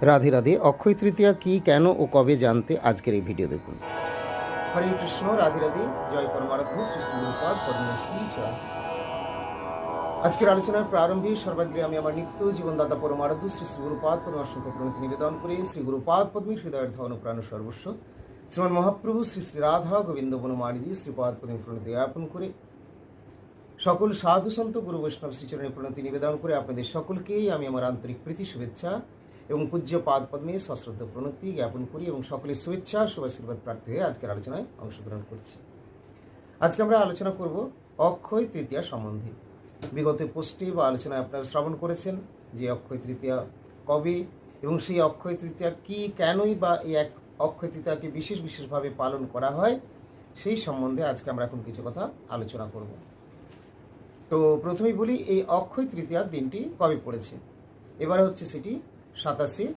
রাধে রাধে। অক্ষয় তৃতীয়া কি, কেন ও কবে জানতে আজকের এই ভিডিও দেখুন। হরে কৃষ্ণ, রাধে রাধে। জয় পরমারাধ্য শ্রী শ্রী গুরুপাদ পদ্মের কি জয়। আজকের আলোচনার প্রারম্ভে সর্বাগ্রে আমি আমার নিত্য জীবনদাতা পরমারাধ্য শ্রী শ্রী গুরুপাদ পদ্ম অসংখ্য প্রণতি নিবেদন করে শ্রী গুরুপাদ পদ্মের হৃদয়ের ধন প্রাণ সর্বস্ব শ্রীমান মহাপ্রভু শ্রী শ্রী রাধা গোবিন্দ বনমালীজি শ্রীপাদ পদ্মে প্রণতি জ্ঞাপন করে সকল সাধু সন্ত গুরু বৈষ্ণব শ্রীচরণে প্রণতি নিবেদন করে আপনাদের সকলকেই আমি আমার আন্তরিক প্রীতি শুভেচ্ছা এবং পূজ্য পাদ পদ্মে সশ্রদ্ধ প্রণতি জ্ঞাপন করি এবং সকলের শুভেচ্ছা শুভাশীর্বাদ প্রার্থী হয়ে আজকের আলোচনায় অংশগ্রহণ করছি। আজকে আমরা আলোচনা করব অক্ষয় তৃতীয়া সম্বন্ধে। বিগত পোস্টে বা আলোচনায় আপনারা শ্রবণ করেছেন যে অক্ষয় তৃতীয়া কবে এবং সেই অক্ষয় তৃতীয়া কি, কেনই বা এই এক অক্ষয় তৃতীয়াকে বিশেষভাবে পালন করা হয় সেই সম্বন্ধে আজকে আমরা এখন কিছু কথা আলোচনা করব। তো প্রথমেই বলি এই অক্ষয় তৃতীয়ার দিনটি কবে পড়েছে। এবারে হচ্ছে সেটি 27